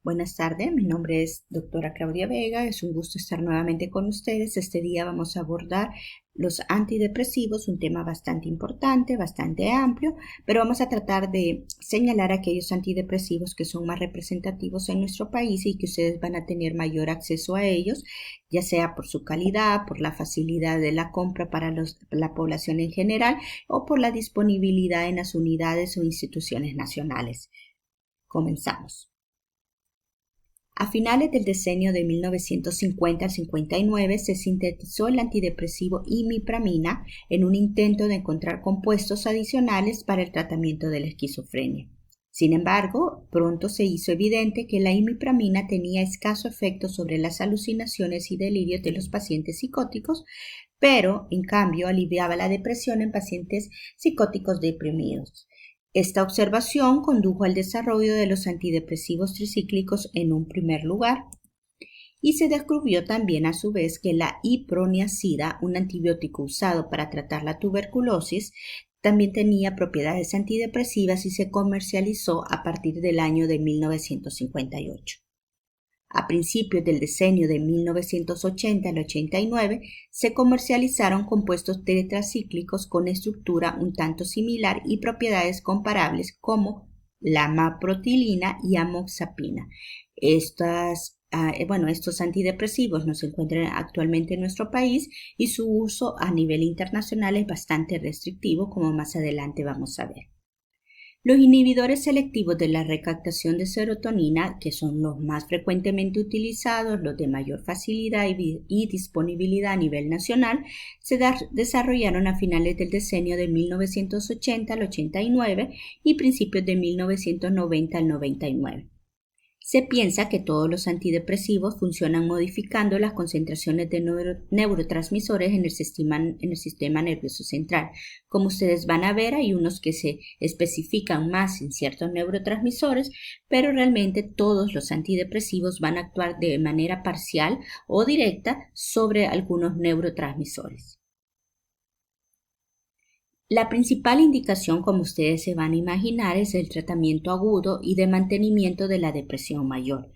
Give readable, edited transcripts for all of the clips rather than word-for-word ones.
Buenas tardes, mi nombre es doctora Claudia Vega, es un gusto estar nuevamente con ustedes. Este día vamos a abordar los antidepresivos, un tema bastante importante, bastante amplio, pero vamos a tratar de señalar aquellos antidepresivos que son más representativos en nuestro país y que ustedes van a tener mayor acceso a ellos, ya sea por su calidad, por la facilidad de la compra para la población en general o por la disponibilidad en las unidades o instituciones nacionales. Comenzamos. A finales del decenio de 1950 al 59 se sintetizó el antidepresivo imipramina en un intento de encontrar compuestos adicionales para el tratamiento de la esquizofrenia. Sin embargo, pronto se hizo evidente que la imipramina tenía escaso efecto sobre las alucinaciones y delirios de los pacientes psicóticos, pero en cambio aliviaba la depresión en pacientes psicóticos deprimidos. Esta observación condujo al desarrollo de los antidepresivos tricíclicos en un primer lugar y se descubrió también a su vez que la iproniazida, un antibiótico usado para tratar la tuberculosis, también tenía propiedades antidepresivas y se comercializó a partir del año de 1958. A principios del decenio de 1980 al 89 se comercializaron compuestos tetracíclicos con estructura un tanto similar y propiedades comparables como la amaprotilina y amoxapina. Estos antidepresivos no se encuentran actualmente en nuestro país y su uso a nivel internacional es bastante restrictivo, como más adelante vamos a ver. Los inhibidores selectivos de la recaptación de serotonina, que son los más frecuentemente utilizados, los de mayor facilidad y disponibilidad a nivel nacional, se desarrollaron a finales del decenio de 1980 al 89 y principios de 1990 al 99. Se piensa que todos los antidepresivos funcionan modificando las concentraciones de neurotransmisores en el sistema nervioso central. Como ustedes van a ver, hay unos que se especifican más en ciertos neurotransmisores, pero realmente todos los antidepresivos van a actuar de manera parcial o directa sobre algunos neurotransmisores. La principal indicación, como ustedes se van a imaginar, es el tratamiento agudo y de mantenimiento de la depresión mayor.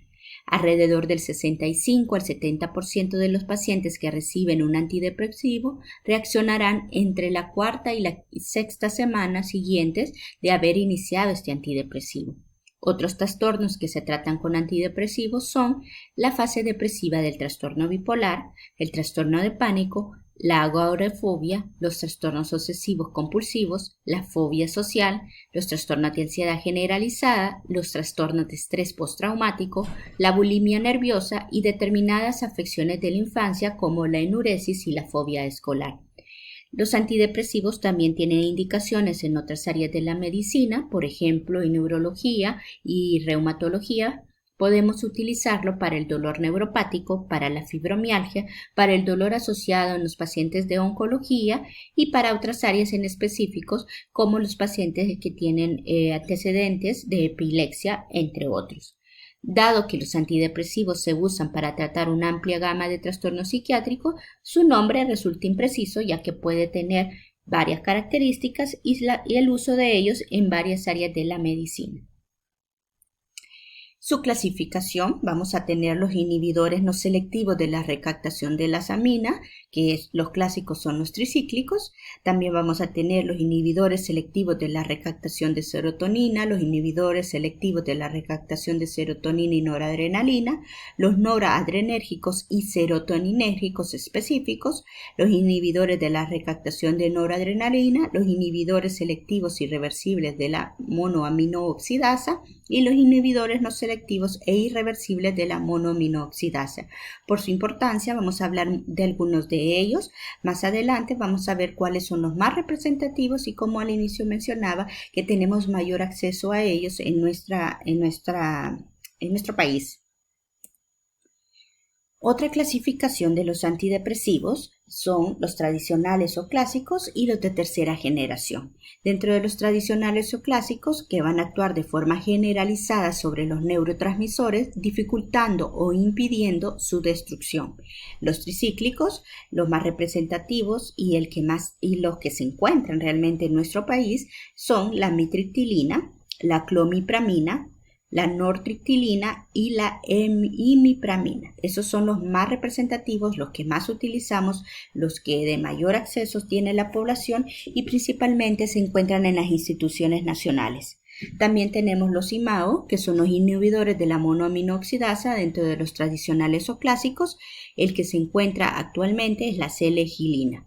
Alrededor del 65 al 70% de los pacientes que reciben un antidepresivo reaccionarán entre la cuarta y la sexta semana siguientes de haber iniciado este antidepresivo. Otros trastornos que se tratan con antidepresivos son la fase depresiva del trastorno bipolar, el trastorno de pánico, la agorafobia, los trastornos obsesivos compulsivos, la fobia social, los trastornos de ansiedad generalizada, los trastornos de estrés postraumático, la bulimia nerviosa y determinadas afecciones de la infancia como la enuresis y la fobia escolar. Los antidepresivos también tienen indicaciones en otras áreas de la medicina, por ejemplo, en neurología y reumatología. Podemos utilizarlo para el dolor neuropático, para la fibromialgia, para el dolor asociado en los pacientes de oncología y para otras áreas en específicos como los pacientes que tienen antecedentes de epilepsia, entre otros. Dado que los antidepresivos se usan para tratar una amplia gama de trastornos psiquiátricos, su nombre resulta impreciso ya que puede tener varias características y el uso de ellos en varias áreas de la medicina. Su clasificación, vamos a tener los inhibidores no selectivos de la recaptación de las aminas, los clásicos son los tricíclicos. También vamos a tener los inhibidores selectivos de la recaptación de serotonina, los inhibidores selectivos de la recaptación de serotonina y noradrenalina, los noradrenérgicos y serotoninérgicos específicos, los inhibidores de la recaptación de noradrenalina, los inhibidores selectivos irreversibles de la monoaminooxidasa y los inhibidores no selectivos e irreversibles de la monoaminooxidasa. Por su importancia vamos a hablar de algunos de ellos. Más adelante vamos a ver cuáles son los más representativos y, como al inicio mencionaba, que tenemos mayor acceso a ellos en nuestro país. Otra clasificación de los antidepresivos son los tradicionales o clásicos y los de tercera generación. Dentro de los tradicionales o clásicos, que van a actuar de forma generalizada sobre los neurotransmisores, dificultando o impidiendo su destrucción. Los tricíclicos, los más representativos y los que se encuentran realmente en nuestro país son la mitriptilina, la clomipramina, la nortriptilina y la imipramina. Esos son los más representativos, los que más utilizamos, los que de mayor acceso tiene la población y principalmente se encuentran en las instituciones nacionales. También tenemos los IMAO, que son los inhibidores de la monoaminoxidasa dentro de los tradicionales o clásicos. El que se encuentra actualmente es la L-gilina.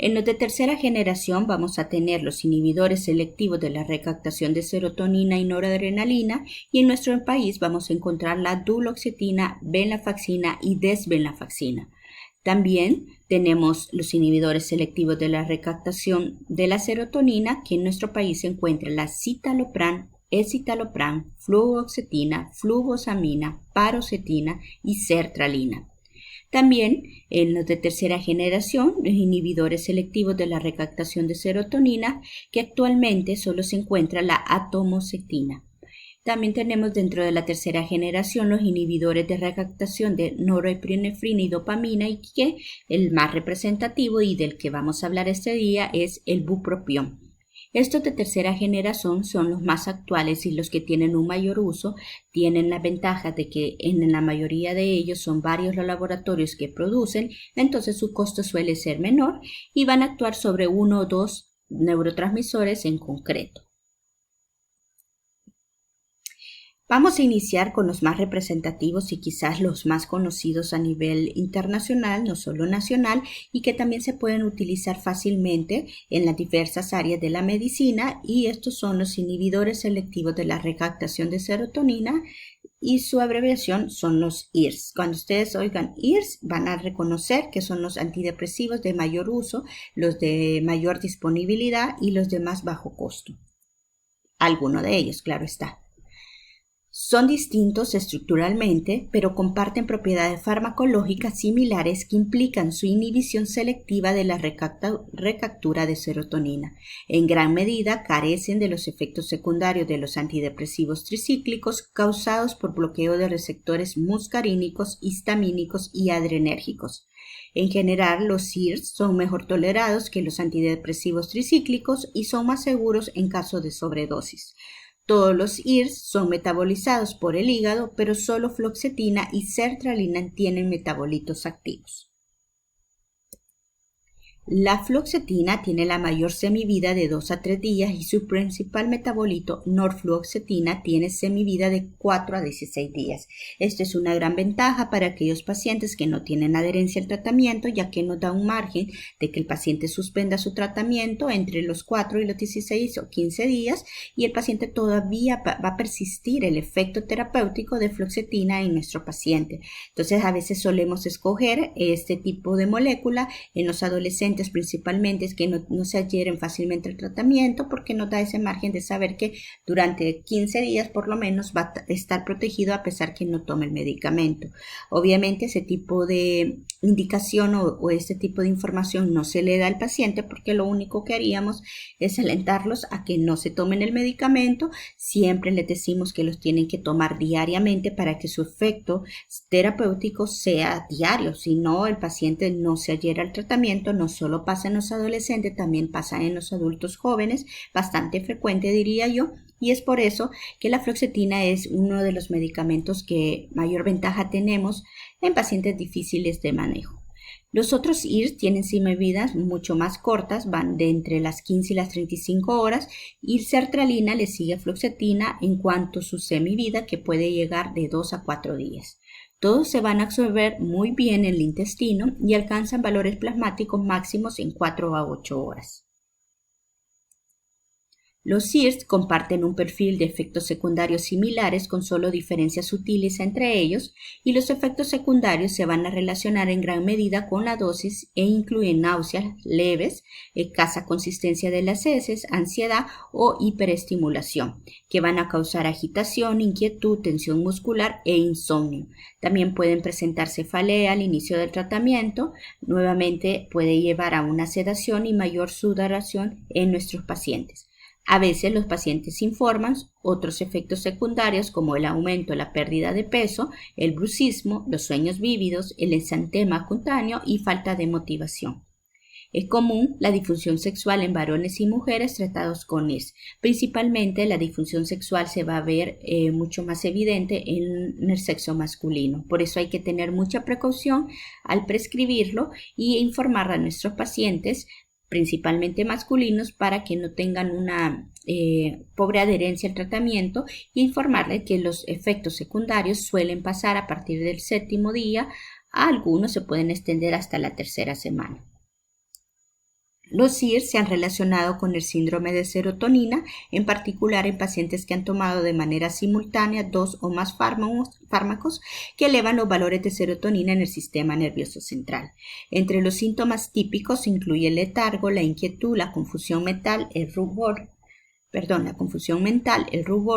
En los de tercera generación vamos a tener los inhibidores selectivos de la recaptación de serotonina y noradrenalina, y en nuestro país vamos a encontrar la duloxetina, venlafaxina y desvenlafaxina. También tenemos los inhibidores selectivos de la recaptación de la serotonina, que en nuestro país se encuentra la citalopram, escitalopram, fluoxetina, fluvoxamina, paroxetina y sertralina. También en los de tercera generación, los inhibidores selectivos de la recaptación de serotonina, que actualmente solo se encuentra la atomoxetina. También tenemos dentro de la tercera generación los inhibidores de recaptación de norepinefrina y dopamina, y que el más representativo y del que vamos a hablar este día es el bupropión. Estos de tercera generación son los más actuales y los que tienen un mayor uso. Tienen la ventaja de que en la mayoría de ellos son varios los laboratorios que producen, entonces su costo suele ser menor y van a actuar sobre uno o dos neurotransmisores en concreto. Vamos a iniciar con los más representativos y quizás los más conocidos a nivel internacional, no solo nacional, y que también se pueden utilizar fácilmente en las diversas áreas de la medicina, y estos son los inhibidores selectivos de la recaptación de serotonina y su abreviación son los IRS. Cuando ustedes oigan IRS van a reconocer que son los antidepresivos de mayor uso, los de mayor disponibilidad y los de más bajo costo. Alguno de ellos, claro está. Son distintos estructuralmente, pero comparten propiedades farmacológicas similares que implican su inhibición selectiva de la recaptura de serotonina. En gran medida carecen de los efectos secundarios de los antidepresivos tricíclicos causados por bloqueo de receptores muscarínicos, histamínicos y adrenérgicos. En general, los IRS son mejor tolerados que los antidepresivos tricíclicos y son más seguros en caso de sobredosis. Todos los IRS son metabolizados por el hígado, pero solo fluoxetina y sertralina tienen metabolitos activos. La fluoxetina tiene la mayor semivida de 2 a 3 días y su principal metabolito, norfluoxetina, tiene semivida de 4 a 16 días. Esta es una gran ventaja para aquellos pacientes que no tienen adherencia al tratamiento, ya que nos da un margen de que el paciente suspenda su tratamiento entre los 4 y los 16 o 15 días y el paciente todavía va a persistir el efecto terapéutico de fluoxetina en nuestro paciente. Entonces, a veces solemos escoger este tipo de molécula en los adolescentes principalmente, es que no se adhieren fácilmente al tratamiento, porque nos da ese margen de saber que durante 15 días por lo menos va a estar protegido a pesar que no tome el medicamento. Obviamente ese tipo de indicación o este tipo de información no se le da al paciente, porque lo único que haríamos es alentarlos a que no se tomen el medicamento. Siempre les decimos que los tienen que tomar diariamente para que su efecto terapéutico sea diario, si no el paciente no se adhiere al tratamiento. No solo pasa en los adolescentes, también pasa en los adultos jóvenes, bastante frecuente diría yo, y es por eso que la fluoxetina es uno de los medicamentos que mayor ventaja tenemos en pacientes difíciles de manejo. Los otros IRS tienen semividas mucho más cortas, van de entre las 15 y las 35 horas, y sertralina le sigue a fluoxetina en cuanto a su semivida, que puede llegar de 2 a 4 días. Todos se van a absorber muy bien en el intestino y alcanzan valores plasmáticos máximos en 4 a 8 horas. Los IRS comparten un perfil de efectos secundarios similares con solo diferencias sutiles entre ellos, y los efectos secundarios se van a relacionar en gran medida con la dosis e incluyen náuseas leves, escasa consistencia de las heces, ansiedad o hiperestimulación, que van a causar agitación, inquietud, tensión muscular e insomnio. También pueden presentar cefalea al inicio del tratamiento. Nuevamente puede llevar a una sedación y mayor sudoración en nuestros pacientes. A veces los pacientes informan otros efectos secundarios como el aumento, la pérdida de peso, el bruxismo, los sueños vívidos, el exantema cutáneo y falta de motivación. Es común la disfunción sexual en varones y mujeres tratados con IRS. Principalmente la disfunción sexual se va a ver mucho más evidente en el sexo masculino. Por eso hay que tener mucha precaución al prescribirlo y informar a nuestros pacientes, principalmente masculinos, para que no tengan una pobre adherencia al tratamiento, e informarles que los efectos secundarios suelen pasar a partir del 7º día. Algunos se pueden extender hasta la 3ª semana. Los IRS se han relacionado con el síndrome de serotonina, en particular en pacientes que han tomado de manera simultánea 2 o más fármacos que elevan los valores de serotonina en el sistema nervioso central. Entre los síntomas típicos se incluye el letargo, la inquietud, la confusión mental, el rubor,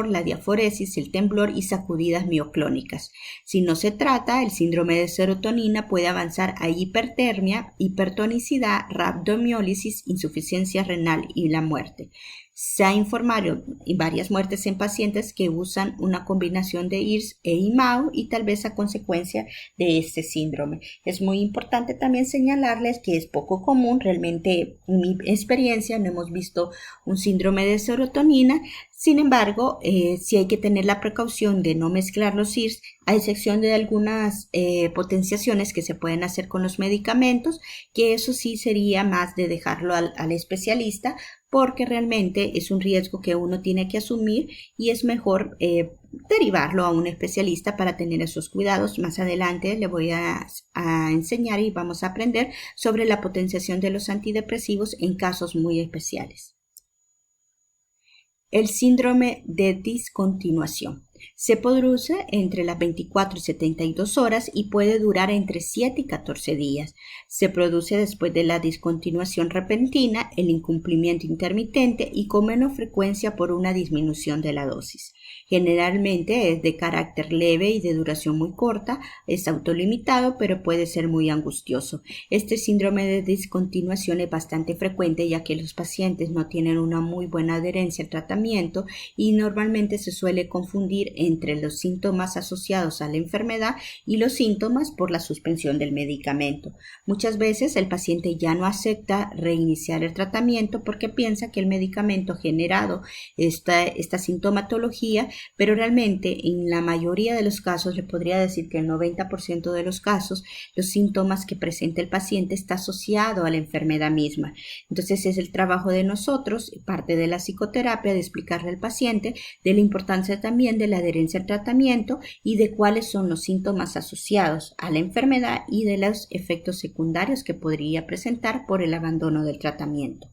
la diaforesis, el temblor y sacudidas mioclónicas. Si no se trata, el síndrome de serotonina puede avanzar a hipertermia, hipertonicidad, rabdomiólisis, insuficiencia renal y la muerte. Se ha informado varias muertes en pacientes que usan una combinación de IRS e IMAO y tal vez a consecuencia de este síndrome. Es muy importante también señalarles que es poco común, realmente en mi experiencia no hemos visto un síndrome de serotonina. Sin embargo, sí hay que tener la precaución de no mezclar los IRS, a excepción de algunas potenciaciones que se pueden hacer con los medicamentos, que eso sí sería más de dejarlo al especialista, porque realmente es un riesgo que uno tiene que asumir y es mejor derivarlo a un especialista para tener esos cuidados. Más adelante le voy a enseñar y vamos a aprender sobre la potenciación de los antidepresivos en casos muy especiales. El síndrome de discontinuación se produce entre las 24 y 72 horas y puede durar entre 7 y 14 días. Se produce después de la discontinuación repentina, el incumplimiento intermitente y con menos frecuencia por una disminución de la dosis. Generalmente es de carácter leve y de duración muy corta, es autolimitado, pero puede ser muy angustioso. Este síndrome de discontinuación es bastante frecuente, ya que los pacientes no tienen una muy buena adherencia al tratamiento y normalmente se suele confundir entre los síntomas asociados a la enfermedad y los síntomas por la suspensión del medicamento. Muchas veces el paciente ya no acepta reiniciar el tratamiento porque piensa que el medicamento ha generado esta sintomatología, pero realmente en la mayoría de los casos, le podría decir que el 90% de los casos, los síntomas que presenta el paciente está asociado a la enfermedad misma. Entonces es el trabajo de nosotros, parte de la psicoterapia, de explicarle al paciente de la importancia también de la adherencia al tratamiento y de cuáles son los síntomas asociados a la enfermedad y de los efectos secundarios que podría presentar por el abandono del tratamiento.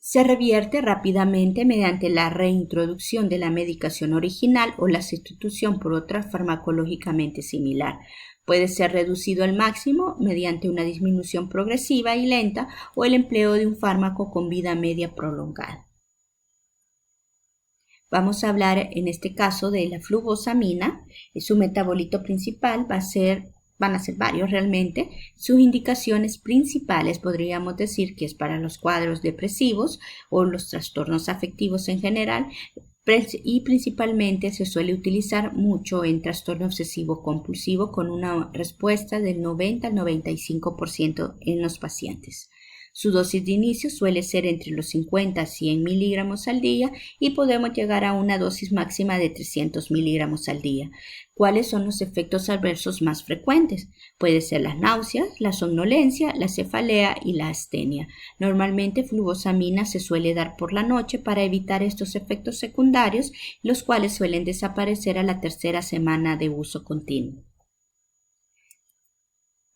Se revierte rápidamente mediante la reintroducción de la medicación original o la sustitución por otra farmacológicamente similar. Puede ser reducido al máximo mediante una disminución progresiva y lenta o el empleo de un fármaco con vida media prolongada. Vamos a hablar en este caso de la fluvoxamina. Su metabolito principal van a ser varios realmente. Sus indicaciones principales podríamos decir que es para los cuadros depresivos o los trastornos afectivos en general, y principalmente se suele utilizar mucho en trastorno obsesivo compulsivo con una respuesta del 90 al 95% en los pacientes. Su dosis de inicio suele ser entre los 50 a 100 miligramos al día y podemos llegar a una dosis máxima de 300 miligramos al día. ¿Cuáles son los efectos adversos más frecuentes? Puede ser las náuseas, la somnolencia, la cefalea y la astenia. Normalmente fluvoxamina se suele dar por la noche para evitar estos efectos secundarios, los cuales suelen desaparecer a la 3ª semana de uso continuo.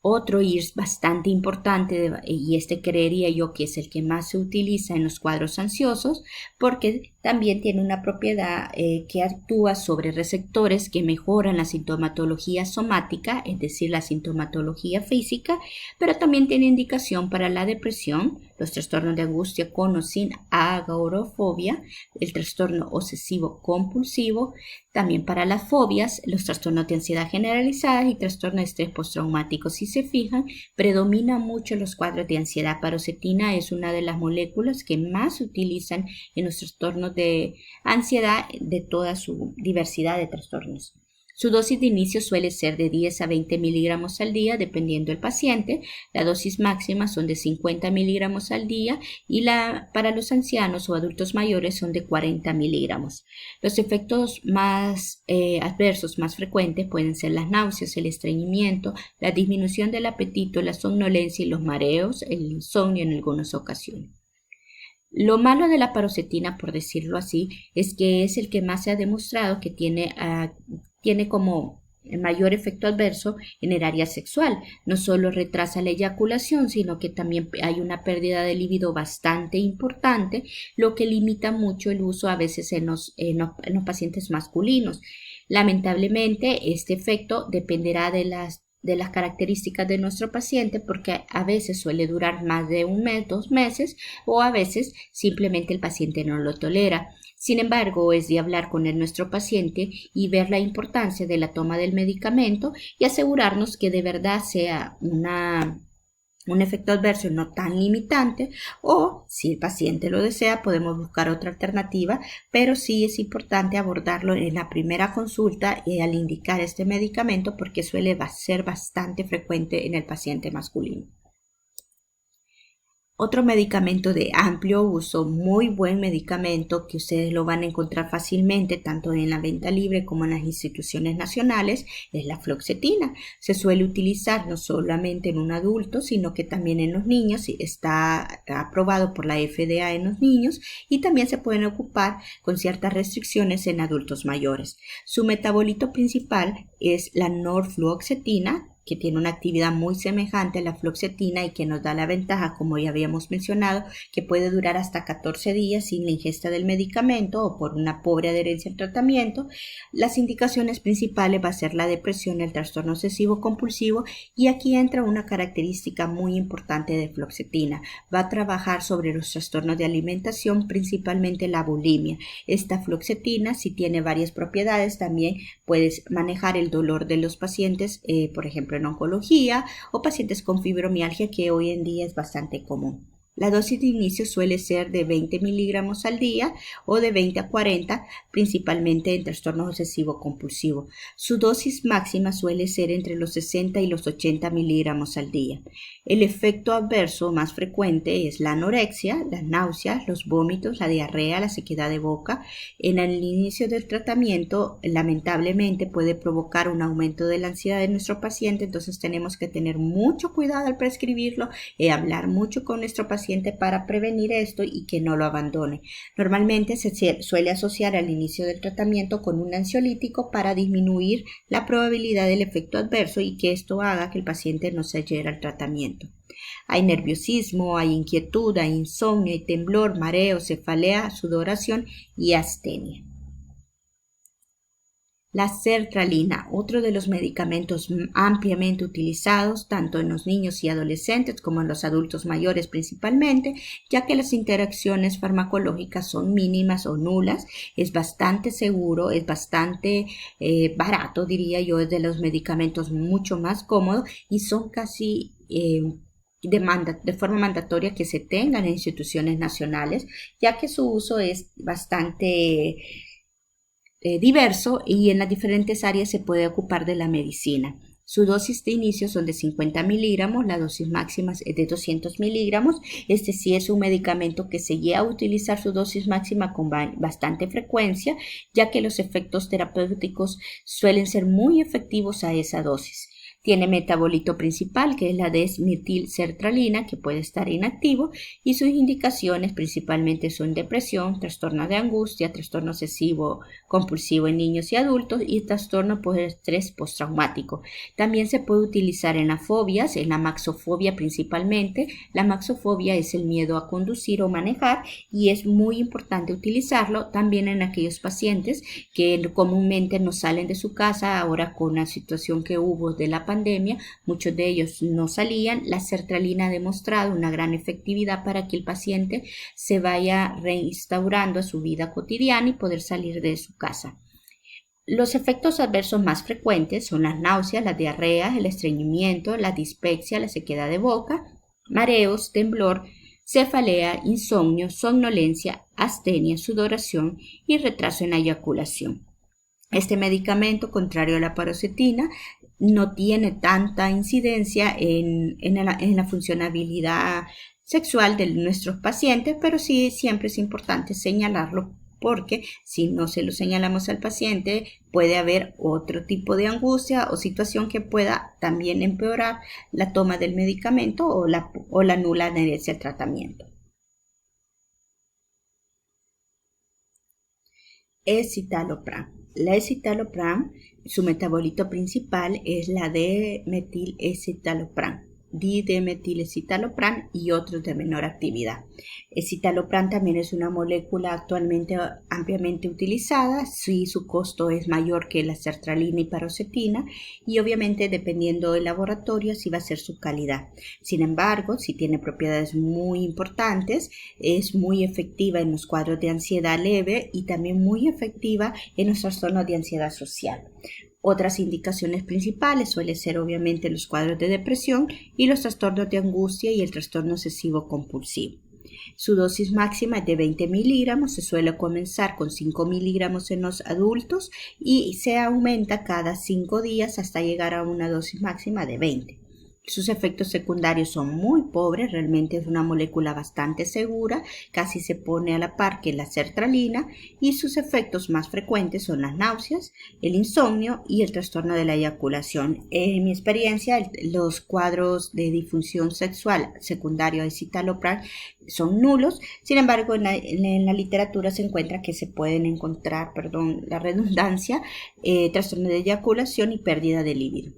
Otro IRS bastante importante, y este creería yo que es el que más se utiliza en los cuadros ansiosos, porque también tiene una propiedad que actúa sobre receptores que mejoran la sintomatología somática, es decir, la sintomatología física, pero también tiene indicación para la depresión, los trastornos de angustia con o sin agorafobia, el trastorno obsesivo compulsivo, también para las fobias, los trastornos de ansiedad generalizadas y trastornos de estrés postraumático. Si se fijan, predomina mucho los cuadros de ansiedad. Paroxetina es una de las moléculas que más se utilizan en los trastornos de ansiedad de toda su diversidad de trastornos. Su dosis de inicio suele ser de 10 a 20 miligramos al día, dependiendo del paciente. La dosis máxima son de 50 miligramos al día y para los ancianos o adultos mayores son de 40 miligramos. Los efectos más adversos más frecuentes pueden ser las náuseas, el estreñimiento, la disminución del apetito, la somnolencia y los mareos, el insomnio en algunas ocasiones. Lo malo de la paroxetina, por decirlo así, es que es el que más se ha demostrado que tiene como el mayor efecto adverso en el área sexual. No solo retrasa la eyaculación, sino que también hay una pérdida de libido bastante importante, lo que limita mucho el uso a veces en los pacientes masculinos. Lamentablemente, este efecto dependerá de las características de nuestro paciente, porque a veces suele durar más de un mes, 2 meses, o a veces simplemente el paciente no lo tolera. Sin embargo, es de hablar con nuestro paciente y ver la importancia de la toma del medicamento y asegurarnos que de verdad sea un efecto adverso no tan limitante, o si el paciente lo desea podemos buscar otra alternativa, pero sí es importante abordarlo en la primera consulta y al indicar este medicamento, porque suele ser bastante frecuente en el paciente masculino. Otro medicamento de amplio uso, muy buen medicamento que ustedes lo van a encontrar fácilmente tanto en la venta libre como en las instituciones nacionales, es la fluoxetina. Se suele utilizar no solamente en un adulto, sino que también en los niños. Está aprobado por la FDA en los niños y también se pueden ocupar con ciertas restricciones en adultos mayores. Su metabolito principal es la norfluoxetina, que tiene una actividad muy semejante a la fluoxetina y que nos da la ventaja, como ya habíamos mencionado, que puede durar hasta 14 días sin la ingesta del medicamento o por una pobre adherencia al tratamiento. Las indicaciones principales va a ser la depresión, el trastorno obsesivo compulsivo, y aquí entra una característica muy importante de fluoxetina. Va a trabajar sobre los trastornos de alimentación, principalmente la bulimia. Esta fluoxetina, si tiene varias propiedades, también puedes manejar el dolor de los pacientes, por ejemplo, en oncología o pacientes con fibromialgia, que hoy en día es bastante común. La dosis de inicio suele ser de 20 miligramos al día o de 20 a 40, principalmente en trastorno obsesivo compulsivo. Su dosis máxima suele ser entre los 60 y los 80 miligramos al día. El efecto adverso más frecuente es la anorexia, las náuseas, los vómitos, la diarrea, la sequedad de boca. En el inicio del tratamiento, lamentablemente, puede provocar un aumento de la ansiedad de nuestro paciente, entonces tenemos que tener mucho cuidado al prescribirlo y hablar mucho con nuestro paciente para prevenir esto y que no lo abandone. Normalmente se suele asociar al inicio del tratamiento con un ansiolítico para disminuir la probabilidad del efecto adverso y que esto haga que el paciente no se adhiera al tratamiento. Hay nerviosismo, hay inquietud, hay insomnio, hay temblor, mareo, cefalea, sudoración y astenia. La sertralina, otro de los medicamentos ampliamente utilizados tanto en los niños y adolescentes como en los adultos mayores principalmente, ya que las interacciones farmacológicas son mínimas o nulas. Es bastante seguro, es bastante barato, diría yo, es de los medicamentos mucho más cómodos y son casi de forma mandatoria que se tengan en instituciones nacionales, ya que su uso es bastante diverso y en las diferentes áreas se puede ocupar de la medicina. Su dosis de inicio son de 50 miligramos, la dosis máxima es de 200 miligramos. Este sí es un medicamento que se llega a utilizar su dosis máxima con bastante frecuencia, ya que los efectos terapéuticos suelen ser muy efectivos a esa dosis. Tiene metabolito principal, que es la desmetilsertralina, que puede estar inactivo, y sus indicaciones principalmente son depresión, trastorno de angustia, trastorno obsesivo compulsivo en niños y adultos y trastorno por estrés postraumático. También se puede utilizar en las fobias, en la maxofobia principalmente. La maxofobia es el miedo a conducir o manejar y es muy importante utilizarlo también en aquellos pacientes que comúnmente no salen de su casa. Ahora, con la situación que hubo de la pandemia, muchos de ellos no salían. La sertralina ha demostrado una gran efectividad para que el paciente se vaya reinstaurando a su vida cotidiana y poder salir de su casa. Los efectos adversos más frecuentes son las náuseas, las diarreas, el estreñimiento, la dispepsia, la sequedad de boca, mareos, temblor, cefalea, insomnio, somnolencia, astenia, sudoración y retraso en la eyaculación. Este medicamento, contrario a la paroxetina, no tiene tanta incidencia en la funcionabilidad sexual de nuestros pacientes, pero sí siempre es importante señalarlo porque si no se lo señalamos al paciente puede haber otro tipo de angustia o situación que pueda también empeorar la toma del medicamento o la nula adherencia al tratamiento. Escitalopram. La escitalopram, su metabolito principal es la D-metilescitalopram, dimetilescitalopram y otros de menor actividad. Escitalopram también es una molécula actualmente ampliamente utilizada, sí, su costo es mayor que la sertralina y paroxetina y obviamente dependiendo del laboratorio sí va a ser su calidad. Sin embargo, sí tiene propiedades muy importantes, es muy efectiva en los cuadros de ansiedad leve y también muy efectiva en los trastornos de ansiedad social. Otras indicaciones principales suelen ser obviamente los cuadros de depresión y los trastornos de angustia y el trastorno obsesivo compulsivo. Su dosis máxima es de 20 miligramos, se suele comenzar con 5 miligramos en los adultos y se aumenta cada 5 días hasta llegar a una dosis máxima de 20. Sus efectos secundarios son muy pobres, realmente es una molécula bastante segura, casi se pone a la par que la sertralina y sus efectos más frecuentes son las náuseas, el insomnio y el trastorno de la eyaculación. En mi experiencia, los cuadros de disfunción sexual secundario de escitalopram son nulos, sin embargo en la literatura se encuentra que se pueden encontrar, la redundancia, trastorno de eyaculación y pérdida de líbido.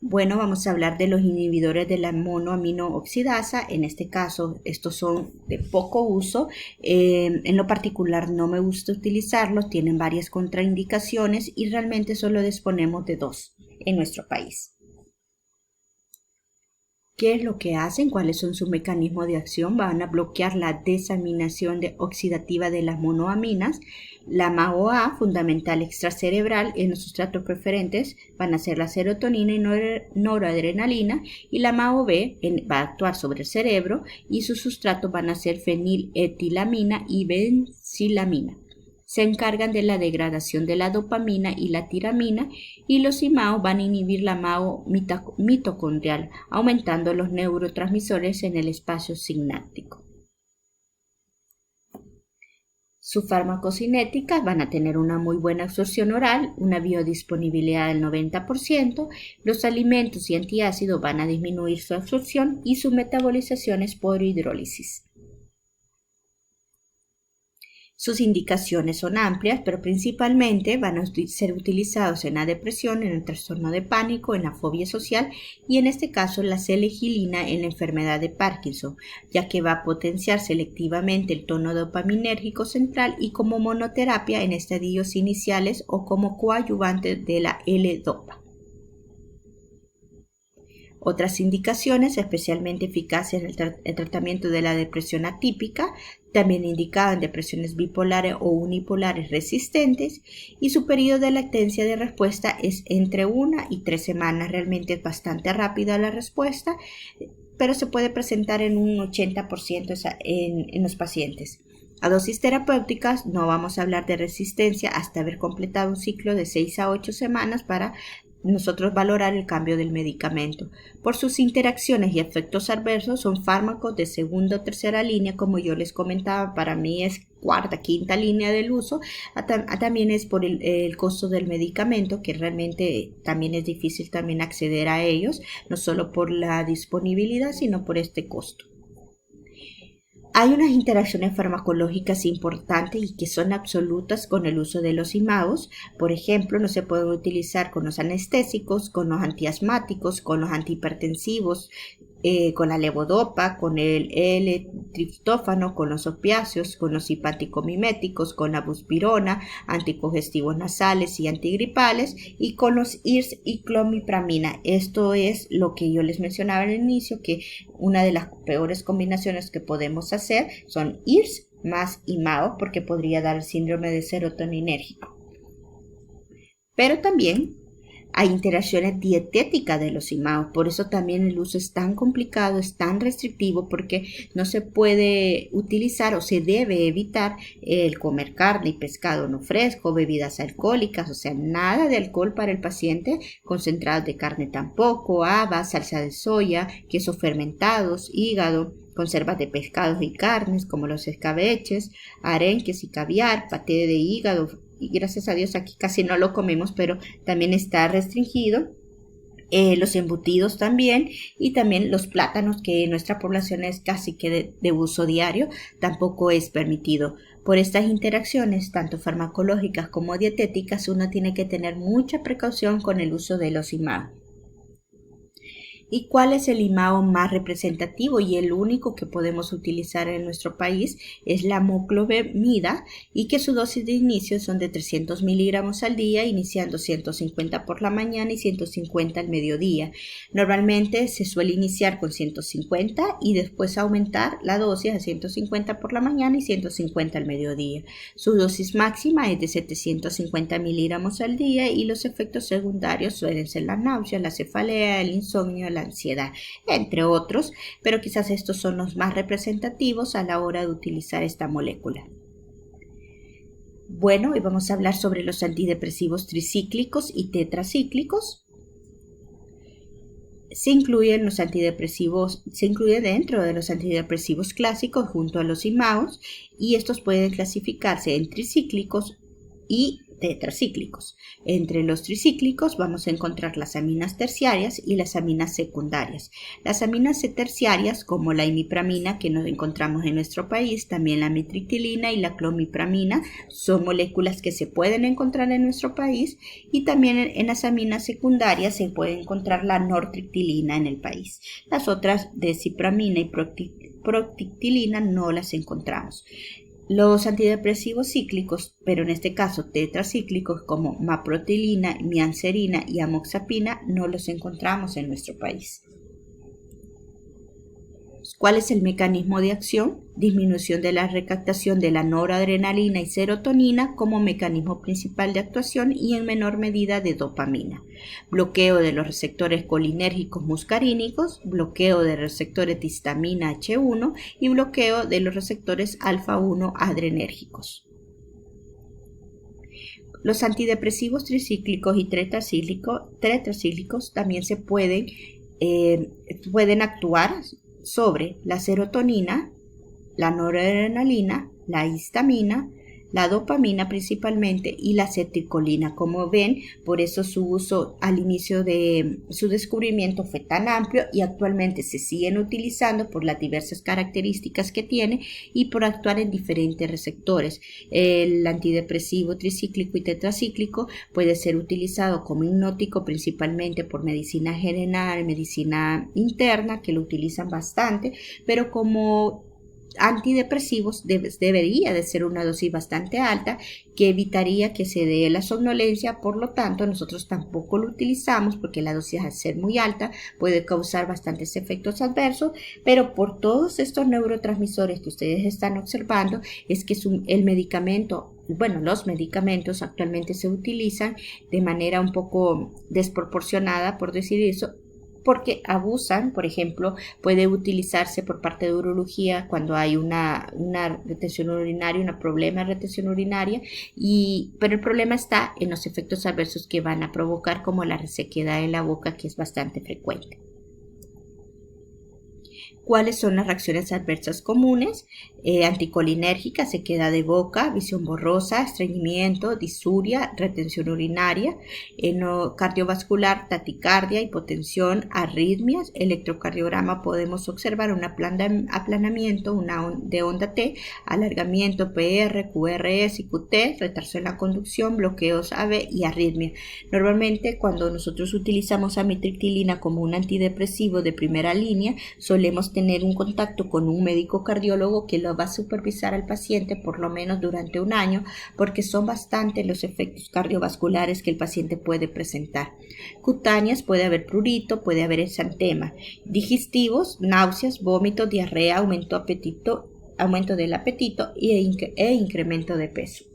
Bueno, vamos a hablar de los inhibidores de la monoaminooxidasa. En este caso, estos son de poco uso. En lo particular, no me gusta utilizarlos. Tienen varias contraindicaciones y realmente solo disponemos de 2 en nuestro país. ¿Qué es lo que hacen? ¿Cuáles son sus mecanismos de acción? Van a bloquear la desaminación oxidativa de las monoaminas. La MAO-A, fundamental extracerebral en los sustratos preferentes, van a ser la serotonina y noradrenalina, y la MAO-B va a actuar sobre el cerebro y sus sustratos van a ser feniletilamina y benzilamina. Se encargan de la degradación de la dopamina y la tiramina y los IMAO van a inhibir la MAO mitocondrial, aumentando los neurotransmisores en el espacio sináptico. Su farmacocinética van a tener una muy buena absorción oral, una biodisponibilidad del 90%, los alimentos y antiácidos van a disminuir su absorción y su metabolización es por hidrólisis. Sus indicaciones son amplias, pero principalmente van a ser utilizados en la depresión, en el trastorno de pánico, en la fobia social y en este caso la selegilina en la enfermedad de Parkinson, ya que va a potenciar selectivamente el tono dopaminérgico central y como monoterapia en estadios iniciales o como coadyuvante de la L-Dopa. Otras indicaciones especialmente eficaces en el tratamiento de la depresión atípica, también indicada en depresiones bipolares o unipolares resistentes, y su periodo de latencia de respuesta es entre 1 y 3 semanas. Realmente es bastante rápida la respuesta, pero se puede presentar en un 80% en los pacientes. A dosis terapéuticas no vamos a hablar de resistencia hasta haber completado un ciclo de 6 a 8 semanas para nosotros valorar el cambio del medicamento. Por sus interacciones y efectos adversos son fármacos de segunda o tercera línea, como yo les comentaba, para mí es cuarta, quinta línea del uso, también es por el costo del medicamento, que realmente también es difícil también acceder a ellos, no solo por la disponibilidad, sino por este costo. Hay unas interacciones farmacológicas importantes y que son absolutas con el uso de los IMAOs. Por ejemplo, no se pueden utilizar con los anestésicos, con los antiasmáticos, con los antihipertensivos, con la levodopa, con el L-triptófano, con los opiáceos, con los simpático-miméticos, con la buspirona, anticongestivos nasales y antigripales, y con los IRS y clomipramina. Esto es lo que yo les mencionaba al inicio, que una de las peores combinaciones que podemos hacer son IRS más IMAO, porque podría dar el síndrome de serotoninérgico. Pero también Hay interacciones dietéticas de los imaos, por eso también el uso es tan complicado, es tan restrictivo, porque no se puede utilizar o se debe evitar el comer carne y pescado no fresco, bebidas alcohólicas, o sea, nada de alcohol para el paciente, concentrados de carne tampoco, habas, salsa de soya, quesos fermentados, hígado, conservas de pescados y carnes como los escabeches, arenques y caviar, paté de hígado, y gracias a Dios aquí casi no lo comemos, pero también está restringido. Los embutidos también, y también los plátanos, que en nuestra población es casi que de uso diario, tampoco es permitido. Por estas interacciones, tanto farmacológicas como dietéticas, uno tiene que tener mucha precaución con el uso de los imaos. ¿Y cuál es el imao más representativo y el único que podemos utilizar en nuestro país? Es la moclobemida, y que su dosis de inicio son de 300 miligramos al día, iniciando 150 por la mañana y 150 al mediodía. Normalmente se suele iniciar con 150 y después aumentar la dosis a 150 por la mañana y 150 al mediodía. Su dosis máxima es de 750 miligramos al día, y los efectos secundarios suelen ser la náusea, la cefalea, el insomnio, la ansiedad, entre otros, pero quizás estos son los más representativos a la hora de utilizar esta molécula. Bueno, hoy vamos a hablar sobre los antidepresivos tricíclicos y tetracíclicos. Se incluye dentro de los antidepresivos clásicos junto a los imaos, y estos pueden clasificarse en tricíclicos y tetracíclicos. Entre los tricíclicos vamos a encontrar las aminas terciarias y las aminas secundarias. Las aminas terciarias, como la imipramina, que nos encontramos en nuestro país, también la mitriptilina y la clomipramina, son moléculas que se pueden encontrar en nuestro país, y también en las aminas secundarias se puede encontrar la nortriptilina en el país. Las otras, desipramina y proctictilina, no las encontramos. Los antidepresivos cíclicos, pero en este caso tetracíclicos, como maprotilina, mianserina y amoxapina, no los encontramos en nuestro país. ¿Cuál es el mecanismo de acción? Disminución de la recaptación de la noradrenalina y serotonina como mecanismo principal de actuación, y en menor medida de dopamina. Bloqueo de los receptores colinérgicos muscarínicos, bloqueo de receptores de histamina H1 y bloqueo de los receptores alfa-1 adrenérgicos. Los antidepresivos tricíclicos y tetracíclicos también se pueden actuar sobre la serotonina, la noradrenalina, la histamina, la dopamina principalmente, y la acetilcolina. Como ven, por eso su uso al inicio de su descubrimiento fue tan amplio, y actualmente se siguen utilizando por las diversas características que tiene y por actuar en diferentes receptores. El antidepresivo tricíclico y tetracíclico puede ser utilizado como hipnótico principalmente por medicina general, medicina interna, que lo utilizan bastante, pero como antidepresivos debería de ser una dosis bastante alta, que evitaría que se dé la somnolencia. Por lo tanto, nosotros tampoco lo utilizamos, porque la dosis, al ser muy alta, puede causar bastantes efectos adversos, pero por todos estos neurotransmisores que ustedes están observando, es que los medicamentos actualmente se utilizan de manera un poco desproporcionada, por decir eso, porque abusan. Por ejemplo, puede utilizarse por parte de urología cuando hay una retención urinaria, un problema de retención urinaria, pero el problema está en los efectos adversos que van a provocar, como la resequedad en la boca, que es bastante frecuente. ¿Cuáles son las reacciones adversas comunes? Anticolinérgica, sequedad de boca, visión borrosa, estreñimiento, disuria, retención urinaria, cardiovascular, taquicardia, hipotensión, arritmias. Electrocardiograma, podemos observar un aplanamiento de onda T, alargamiento PR, QRS y QT, retraso en la conducción, bloqueos AV y arritmia. Normalmente, cuando nosotros utilizamos amitriptilina como un antidepresivo de primera línea, solemos tener un contacto con un médico cardiólogo que lo va a supervisar al paciente por lo menos durante un año, porque son bastantes los efectos cardiovasculares que el paciente puede presentar. Cutáneas, puede haber prurito, puede haber exantema. Digestivos, náuseas, vómitos, diarrea, aumento del apetito e incremento de peso.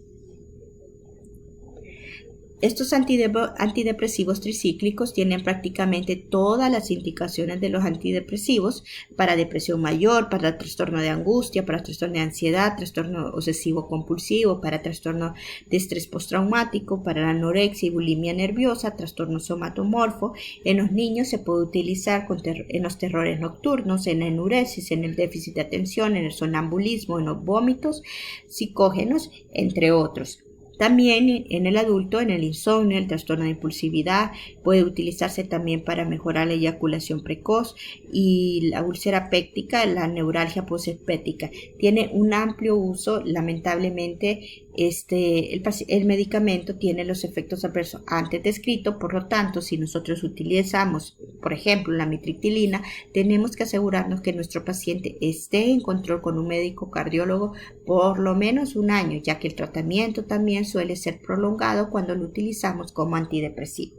Estos antidepresivos tricíclicos tienen prácticamente todas las indicaciones de los antidepresivos para depresión mayor, para trastorno de angustia, para trastorno de ansiedad, trastorno obsesivo compulsivo, para trastorno de estrés postraumático, para la anorexia y bulimia nerviosa, trastorno somatomorfo. En los niños se puede utilizar en los terrores nocturnos, en la enuresis, en el déficit de atención, en el sonambulismo, en los vómitos psicógenos, entre otros. También en el adulto, en el insomnio, el trastorno de impulsividad, puede utilizarse también para mejorar la eyaculación precoz y la úlcera péptica, la neuralgia posepética. Tiene un amplio uso, lamentablemente. El medicamento tiene los efectos adversos antes descritos, por lo tanto, si nosotros utilizamos, por ejemplo, la amitriptilina, tenemos que asegurarnos que nuestro paciente esté en control con un médico cardiólogo por lo menos un año, ya que el tratamiento también suele ser prolongado cuando lo utilizamos como antidepresivo.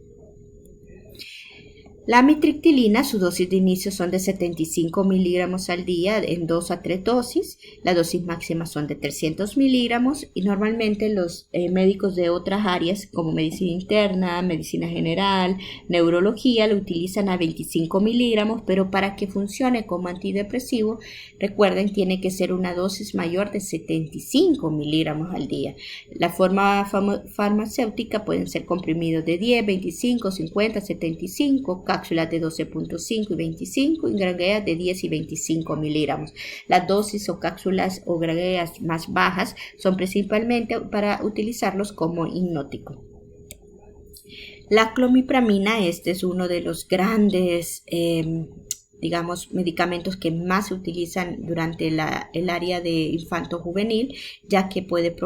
La amitriptilina, su dosis de inicio son de 75 miligramos al día en 2 a 3 dosis. La dosis máxima son de 300 miligramos y normalmente los médicos de otras áreas como medicina interna, medicina general, neurología lo utilizan a 25 miligramos, pero para que funcione como antidepresivo, recuerden, tiene que ser una dosis mayor de 75 miligramos al día. La forma farmacéutica pueden ser comprimidos de 10, 25, 50, 75, cápsulas de 12.5 y 25 y granulas de 10 y 25 miligramos. Las dosis o cápsulas o granulas más bajas son principalmente para utilizarlos como hipnótico. La clomipramina, este es uno de los grandes medicamentos que más se utilizan durante el área de infanto-juvenil, ya que puede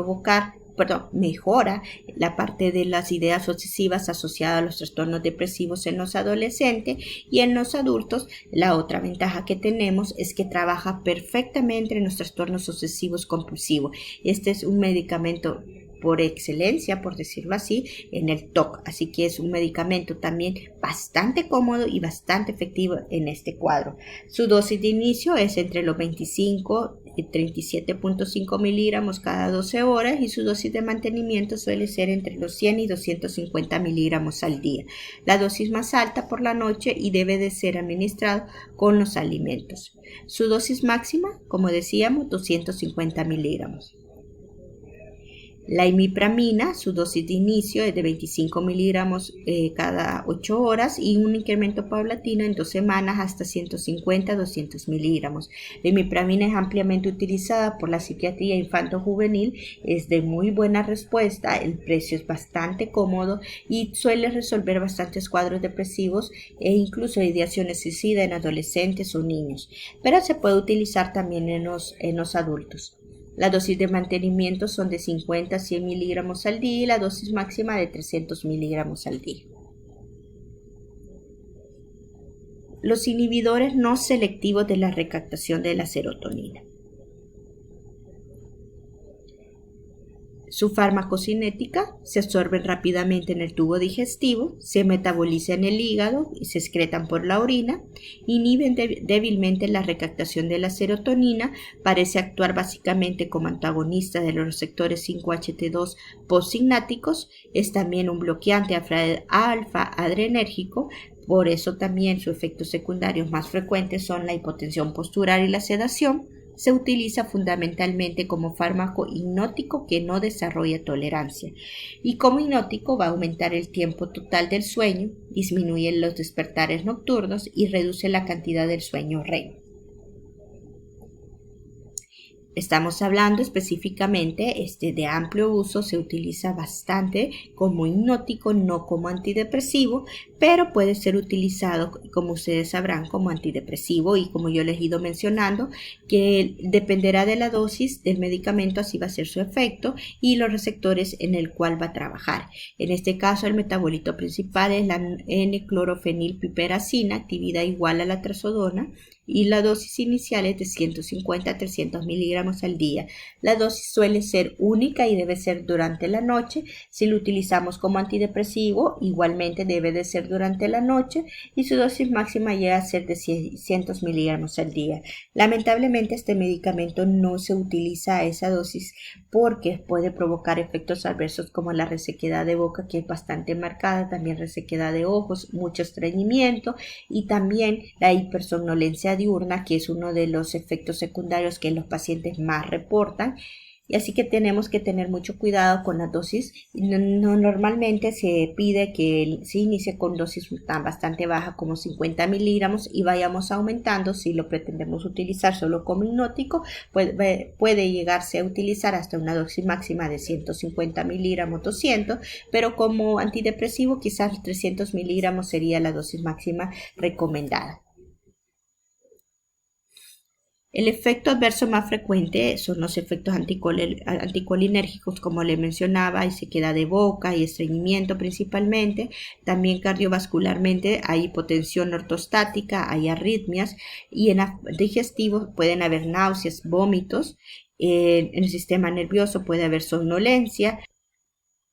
mejora la parte de las ideas obsesivas asociadas a los trastornos depresivos en los adolescentes y en los adultos. La otra ventaja que tenemos es que trabaja perfectamente en los trastornos obsesivos compulsivos. Este es un medicamento por excelencia, por decirlo así, en el TOC. Así que es un medicamento también bastante cómodo y bastante efectivo en este cuadro. Su dosis de inicio es entre los 25 y 37.5 miligramos cada 12 horas y su dosis de mantenimiento suele ser entre los 100 y 250 miligramos al día. La dosis más alta por la noche y debe de ser administrado con los alimentos. Su dosis máxima, como decíamos, 250 miligramos. La imipramina, su dosis de inicio es de 25 miligramos cada 8 horas y un incremento paulatino en 2 semanas hasta 150 a 200 miligramos. La imipramina es ampliamente utilizada por la psiquiatría infanto-juvenil, es de muy buena respuesta, el precio es bastante cómodo y suele resolver bastantes cuadros depresivos e incluso ideaciones suicidas en adolescentes o niños, pero se puede utilizar también en los adultos. La dosis de mantenimiento son de 50 a 100 miligramos al día y la dosis máxima de 300 miligramos al día. Los inhibidores no selectivos de la recaptación de la serotonina. Su farmacocinética se absorben rápidamente en el tubo digestivo, se metaboliza en el hígado y se excretan por la orina, inhiben débilmente la recaptación de la serotonina, parece actuar básicamente como antagonista de los receptores 5-HT2 postsinápticos, es también un bloqueante alfa adrenérgico. Por eso también sus efectos secundarios más frecuentes son la hipotensión postural y la sedación. Se utiliza fundamentalmente como fármaco hipnótico que no desarrolla tolerancia y como hipnótico va a aumentar el tiempo total del sueño, disminuye los despertares nocturnos y reduce la cantidad del sueño REM. Estamos hablando específicamente de amplio uso, se utiliza bastante como hipnótico, no como antidepresivo, pero puede ser utilizado, como ustedes sabrán, como antidepresivo y como yo les he ido mencionando, que dependerá de la dosis del medicamento, así va a ser su efecto y los receptores en el cual va a trabajar. En este caso, el metabolito principal es la N-clorofenilpiperacina, actividad igual a la trazodona, y la dosis inicial es de 150 a 300 miligramos al día. La dosis suele ser única y debe ser durante la noche. Si lo utilizamos como antidepresivo, igualmente debe de ser durante la noche y su dosis máxima llega a ser de 600 miligramos al día. Lamentablemente este medicamento no se utiliza a esa dosis porque puede provocar efectos adversos como la resequedad de boca, que es bastante marcada, también resequedad de ojos, mucho estreñimiento y también la hipersomnolencia diurna, que es uno de los efectos secundarios que los pacientes más reportan. Y así que tenemos que tener mucho cuidado con la dosis. Normalmente se pide que se inicie con dosis bastante baja como 50 miligramos y vayamos aumentando. Si lo pretendemos utilizar solo como hipnótico, puede llegarse a utilizar hasta una dosis máxima de 150 miligramos, 200, pero como antidepresivo quizás 300 miligramos sería la dosis máxima recomendada. El efecto adverso más frecuente son los efectos anticolinérgicos, como le mencionaba, y sequedad de boca y estreñimiento principalmente. También cardiovascularmente hay hipotensión ortostática, hay arritmias y en digestivos pueden haber náuseas, vómitos. En el sistema nervioso puede haber somnolencia.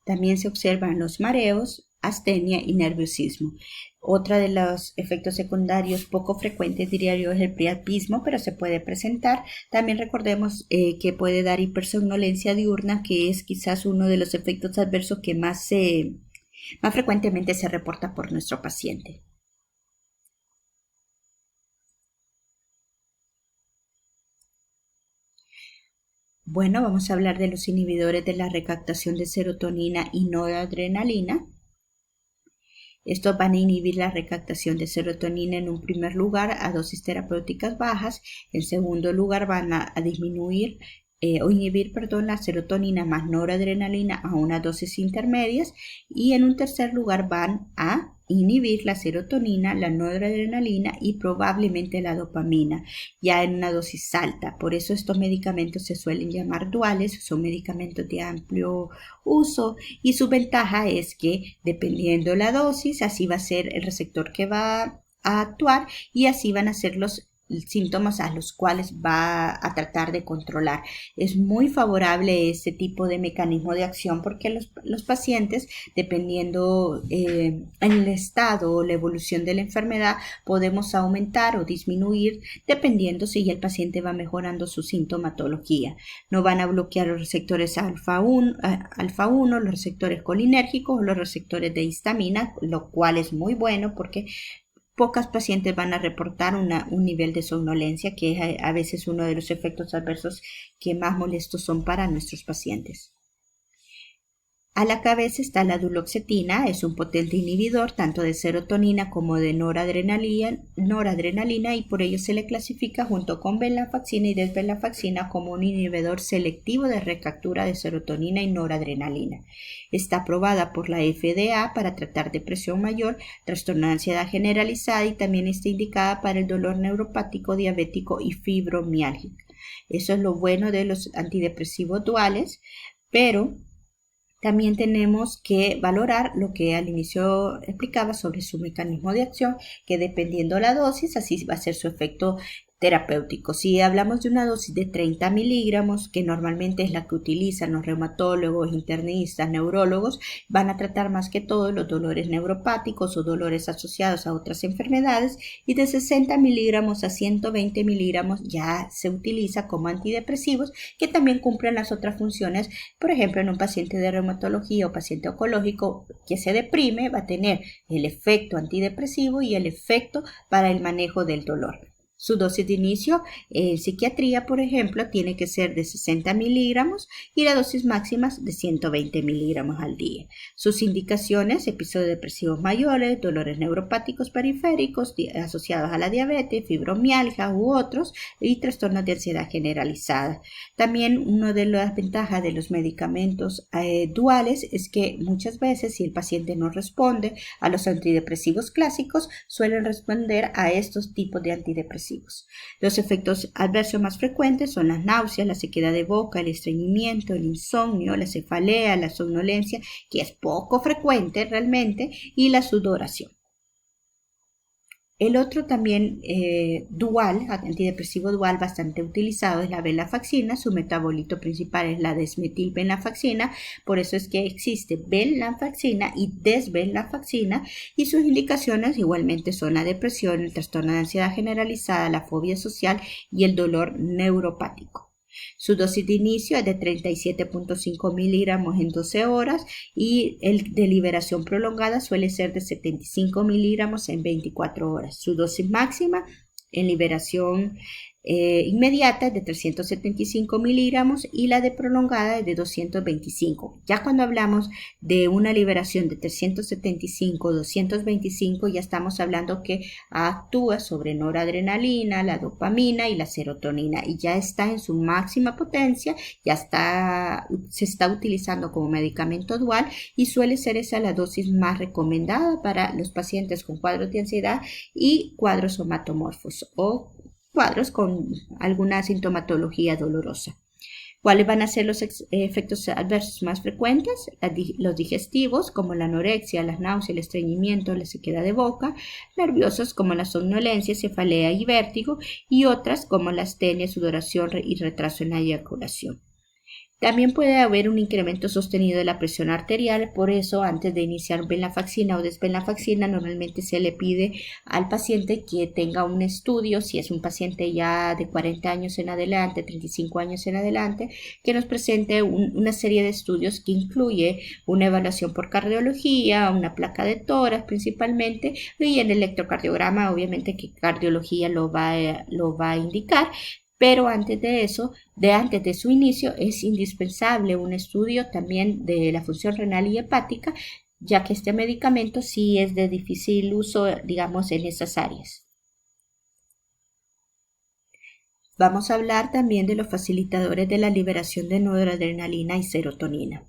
También se observan los mareos, astenia y nerviosismo. Otra de los efectos secundarios poco frecuentes, diría yo, es el priapismo, pero se puede presentar. También recordemos que puede dar hipersomnolencia diurna, que es quizás uno de los efectos adversos que más frecuentemente se reporta por nuestro paciente. Bueno, vamos a hablar de los inhibidores de la recaptación de serotonina y noradrenalina. Estos van a inhibir la recaptación de serotonina en un primer lugar a dosis terapéuticas bajas. En segundo lugar van a disminuir o inhibir, la serotonina más noradrenalina a unas dosis intermedias. Y en un tercer lugar van a inhibir la serotonina, la noradrenalina y probablemente la dopamina, ya en una dosis alta. Por eso estos medicamentos se suelen llamar duales, son medicamentos de amplio uso y su ventaja es que dependiendo la dosis, así va a ser el receptor que va a actuar y así van a ser los síntomas a los cuales va a tratar de controlar. Es muy favorable este tipo de mecanismo de acción porque los pacientes, dependiendo en el estado o la evolución de la enfermedad, podemos aumentar o disminuir dependiendo si el paciente va mejorando su sintomatología. No van a bloquear los receptores alfa 1, los receptores colinérgicos o los receptores de histamina, lo cual es muy bueno porque pocas pacientes van a reportar un nivel de somnolencia, que es a veces uno de los efectos adversos que más molestos son para nuestros pacientes. A la cabeza está la duloxetina, es un potente inhibidor tanto de serotonina como de noradrenalina y por ello se le clasifica junto con venlafaxina y desvenlafaxina como un inhibidor selectivo de recaptura de serotonina y noradrenalina. Está aprobada por la FDA para tratar depresión mayor, trastorno de ansiedad generalizada y también está indicada para el dolor neuropático, diabético y fibromialgia. Eso es lo bueno de los antidepresivos duales, pero también tenemos que valorar lo que al inicio explicaba sobre su mecanismo de acción, que dependiendo la dosis, así va a ser su efecto terapéutico. Si hablamos de una dosis de 30 miligramos, que normalmente es la que utilizan los reumatólogos, internistas, neurólogos, van a tratar más que todo los dolores neuropáticos o dolores asociados a otras enfermedades, y de 60 miligramos a 120 miligramos ya se utiliza como antidepresivos, que también cumplen las otras funciones. Por ejemplo, en un paciente de reumatología o paciente oncológico que se deprime, va a tener el efecto antidepresivo y el efecto para el manejo del dolor. Su dosis de inicio en psiquiatría, por ejemplo, tiene que ser de 60 miligramos y la dosis máxima de 120 miligramos al día. Sus indicaciones: episodios depresivos mayores, dolores neuropáticos periféricos asociados a la diabetes, fibromialgia u otros, y trastornos de ansiedad generalizada. También una de las ventajas de los medicamentos duales es que muchas veces, si el paciente no responde a los antidepresivos clásicos, suelen responder a estos tipos de antidepresivos. Los efectos adversos más frecuentes son las náuseas, la sequedad de boca, el estreñimiento, el insomnio, la cefalea, la somnolencia, que es poco frecuente realmente, y la sudoración. El otro también dual, antidepresivo dual bastante utilizado es la venlafaxina. Su metabolito principal es la desmetilvenlafaxina, por eso es que existe venlafaxina y desvenlafaxina, y sus indicaciones igualmente son la depresión, el trastorno de ansiedad generalizada, la fobia social y el dolor neuropático. Su dosis de inicio es de 37.5 miligramos en 12 horas y el de liberación prolongada suele ser de 75 miligramos en 24 horas. Su dosis máxima en liberación inmediata es de 375 miligramos y la de prolongada es de 225. Ya cuando hablamos de una liberación de 375, 225, ya estamos hablando que actúa sobre noradrenalina, la dopamina y la serotonina, y ya está en su máxima potencia, se está utilizando como medicamento dual, y suele ser esa la dosis más recomendada para los pacientes con cuadros de ansiedad y cuadros somatomorfos o cuadros con alguna sintomatología dolorosa. ¿Cuáles van a ser los efectos adversos más frecuentes? Los digestivos, como la anorexia, la náusea, el estreñimiento, la sequedad de boca; nerviosos, como la somnolencia, cefalea y vértigo; y otras, como la astenia, sudoración y retraso en la eyaculación. También puede haber un incremento sostenido de la presión arterial, por eso antes de iniciar venlafaxina o desvenlafaxina normalmente se le pide al paciente que tenga un estudio, si es un paciente ya de 40 años en adelante, 35 años en adelante, que nos presente una serie de estudios que incluye una evaluación por cardiología, una placa de tórax principalmente, y en el electrocardiograma obviamente que cardiología lo va a indicar. Pero antes de eso, antes de su inicio, es indispensable un estudio también de la función renal y hepática, ya que este medicamento sí es de difícil uso, digamos, en esas áreas. Vamos a hablar también de los facilitadores de la liberación de noradrenalina y serotonina.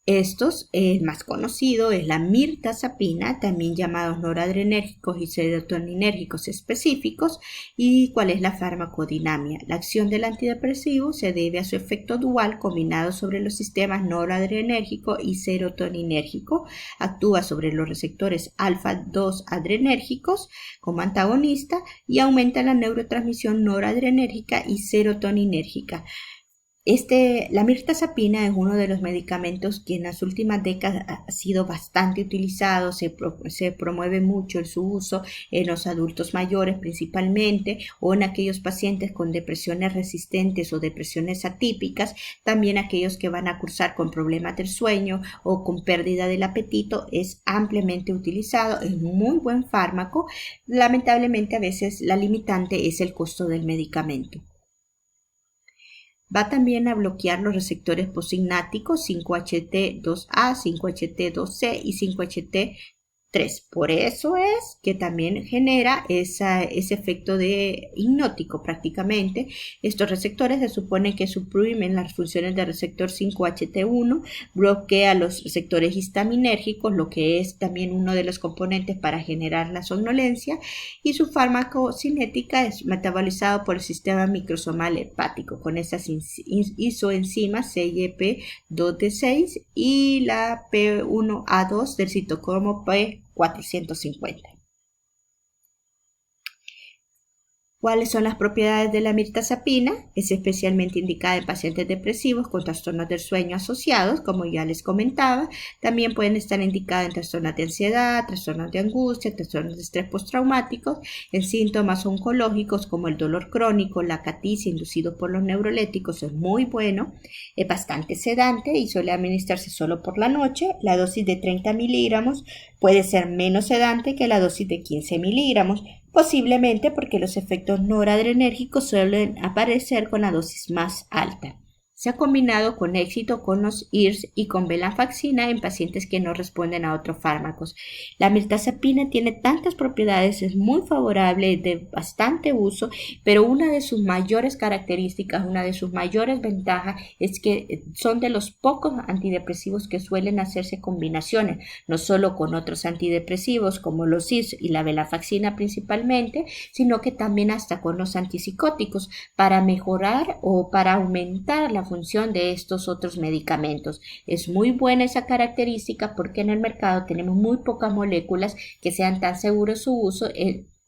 Estos, el más conocido es la mirtazapina, también llamados noradrenérgicos y serotoninérgicos específicos. ¿Y cuál es la farmacodinamia? La acción del antidepresivo se debe a su efecto dual combinado sobre los sistemas noradrenérgico y serotoninérgico. Actúa sobre los receptores alfa-2 adrenérgicos como antagonista y aumenta la neurotransmisión noradrenérgica y serotoninérgica. La mirtazapina es uno de los medicamentos que en las últimas décadas ha sido bastante utilizado, se promueve mucho su uso en los adultos mayores principalmente, o en aquellos pacientes con depresiones resistentes o depresiones atípicas, también aquellos que van a cursar con problemas del sueño o con pérdida del apetito. Es ampliamente utilizado, es muy buen fármaco. Lamentablemente a veces la limitante es el costo del medicamento. Va también a bloquear los receptores possignáticos 5-HT2A, 5-HT2C y 5-HT3. Por eso es que también genera ese efecto de hipnótico prácticamente. Estos receptores se supone que suprimen las funciones del receptor 5-HT1, bloquea los receptores histaminérgicos, lo que es también uno de los componentes para generar la somnolencia, y su farmacocinética es metabolizado por el sistema microsomal hepático con esas isoenzimas CYP2D6 y la P1A2 del citocromo P450. ¿Cuáles son las propiedades de la mirtazapina? Es especialmente indicada en pacientes depresivos con trastornos del sueño asociados, como ya les comentaba. También pueden estar indicadas en trastornos de ansiedad, trastornos de angustia, trastornos de estrés postraumáticos, en síntomas oncológicos como el dolor crónico, la caticia inducido por los neuroléticos. Es muy bueno, es bastante sedante y suele administrarse solo por la noche. La dosis de 30 miligramos puede ser menos sedante que la dosis de 15 miligramos, posiblemente porque los efectos noradrenérgicos suelen aparecer con la dosis más alta. Se ha combinado con éxito con los IRS y con venlafaxina en pacientes que no responden a otros fármacos. La mirtazapina tiene tantas propiedades, es muy favorable, de bastante uso, pero una de sus mayores características, una de sus mayores ventajas es que son de los pocos antidepresivos que suelen hacerse combinaciones, no solo con otros antidepresivos como los IRS y la venlafaxina principalmente, sino que también hasta con los antipsicóticos para mejorar o para aumentar la función de estos otros medicamentos. Es muy buena esa característica porque en el mercado tenemos muy pocas moléculas que sean tan seguros su uso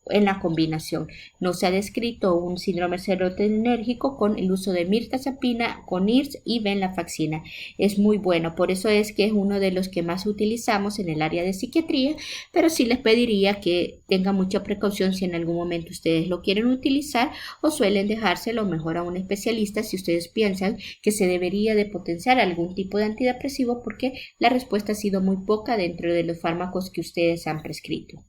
en la combinación. No se ha descrito un síndrome serotoninérgico con el uso de mirtazapina, con IRS y venlafaxina. Es muy bueno, por eso es que es uno de los que más utilizamos en el área de psiquiatría, pero sí les pediría que tengan mucha precaución si en algún momento ustedes lo quieren utilizar o suelen dejárselo mejor a un especialista si ustedes piensan que se debería de potenciar algún tipo de antidepresivo porque la respuesta ha sido muy poca dentro de los fármacos que ustedes han prescrito.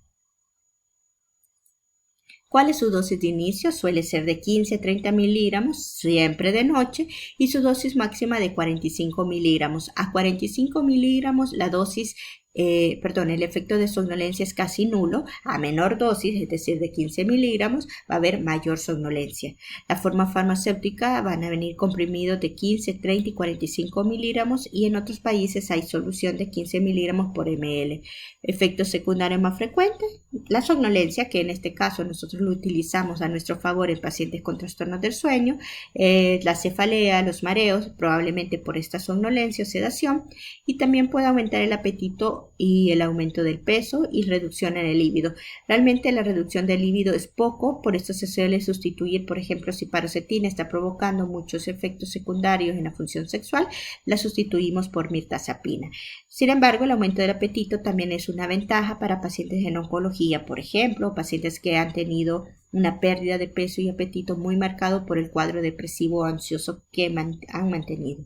¿Cuál es su dosis de inicio? Suele ser de 15 a 30 miligramos, siempre de noche, y su dosis máxima de 45 miligramos. A 45 miligramos la dosis el efecto de somnolencia es casi nulo. A menor dosis, es decir, de 15 miligramos, va a haber mayor somnolencia. La forma farmacéutica van a venir comprimidos de 15, 30 y 45 miligramos y en otros países hay solución de 15 miligramos por ml. Efectos secundarios más frecuentes, la somnolencia, que en este caso nosotros lo utilizamos a nuestro favor en pacientes con trastornos del sueño, la cefalea, los mareos, probablemente por esta somnolencia o sedación, y también puede aumentar el apetito y el aumento del peso y reducción en el líbido. Realmente la reducción del líbido es poco, por esto se suele sustituir, por ejemplo, si paroxetina está provocando muchos efectos secundarios en la función sexual, la sustituimos por mirtazapina. Sin embargo, el aumento del apetito también es una ventaja para pacientes en oncología, por ejemplo, pacientes que han tenido una pérdida de peso y apetito muy marcado por el cuadro depresivo o ansioso que han mantenido.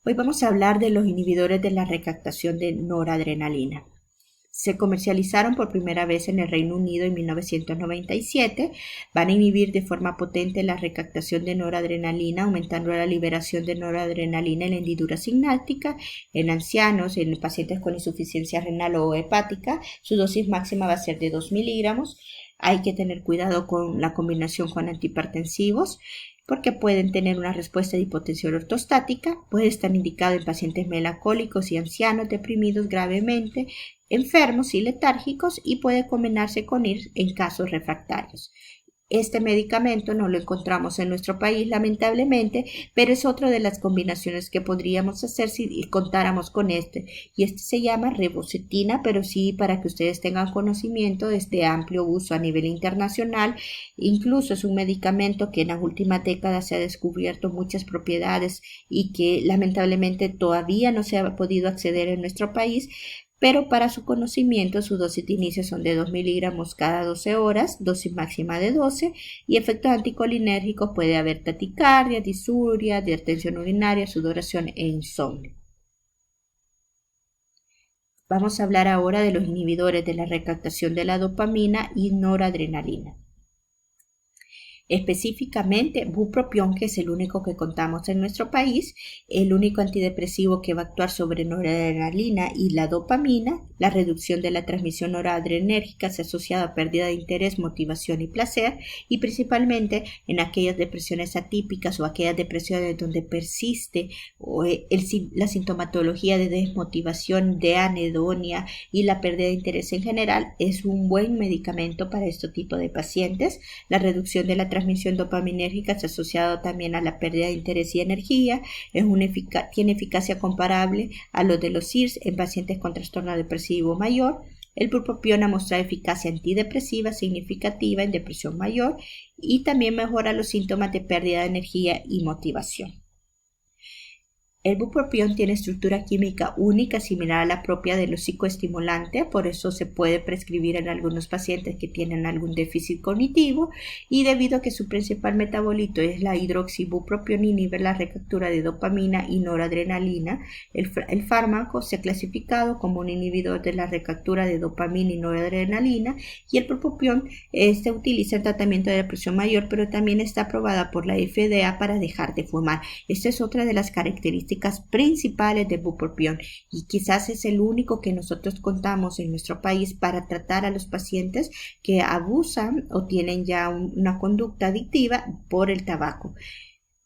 Hoy vamos a hablar de los inhibidores de la recaptación de noradrenalina. Se comercializaron por primera vez en el Reino Unido en 1997. Van a inhibir de forma potente la recaptación de noradrenalina, aumentando la liberación de noradrenalina en la hendidura sináptica, en ancianos, en pacientes con insuficiencia renal o hepática. Su dosis máxima va a ser de 2 miligramos. Hay que tener cuidado con la combinación con antihipertensivos, porque pueden tener una respuesta de hipotensión ortostática, puede estar indicado en pacientes melancólicos y ancianos deprimidos gravemente, enfermos y letárgicos y puede combinarse con IRS en casos refractarios. Este medicamento no lo encontramos en nuestro país, lamentablemente, pero es otra de las combinaciones que podríamos hacer si contáramos con este. Y este se llama rebocetina, pero sí, para que ustedes tengan conocimiento, es de amplio uso a nivel internacional. Incluso es un medicamento que en las últimas décadas se ha descubierto muchas propiedades y que lamentablemente todavía no se ha podido acceder en nuestro país. Pero para su conocimiento, su dosis de inicio son de 2 miligramos cada 12 horas, dosis máxima de 12, y efectos anticolinérgicos puede haber taquicardia, disuria, hipertensión urinaria, sudoración e insomnio. Vamos a hablar ahora de los inhibidores de la recaptación de la dopamina y noradrenalina. Específicamente bupropión, que es el único que contamos en nuestro país, el único antidepresivo que va a actuar sobre noradrenalina y la dopamina. La reducción de la transmisión noradrenérgica se asocia a pérdida de interés, motivación y placer, y principalmente en aquellas depresiones atípicas o aquellas depresiones donde persiste la sintomatología de desmotivación, de anedonia y la pérdida de interés en general. Es un buen medicamento para este tipo de pacientes. La reducción de la transmisión dopaminérgica está asociado también a la pérdida de interés y energía. Tiene eficacia comparable a los de los IRS en pacientes con trastorno depresivo mayor. El bupropión ha mostrado eficacia antidepresiva significativa en depresión mayor y también mejora los síntomas de pérdida de energía y motivación. El bupropión tiene estructura química única, similar a la propia de los psicoestimulantes, por eso se puede prescribir en algunos pacientes que tienen algún déficit cognitivo, y debido a que su principal metabolito es la hidroxibupropionina, inhibe la recaptura de dopamina y noradrenalina. El fármaco se ha clasificado como un inhibidor de la recaptura de dopamina y noradrenalina, y el bupropión se utiliza en tratamiento de depresión mayor, pero también está aprobada por la FDA para dejar de fumar. Esta es otra de las características principales de bupropión y quizás es el único que nosotros contamos en nuestro país para tratar a los pacientes que abusan o tienen ya una conducta adictiva por el tabaco.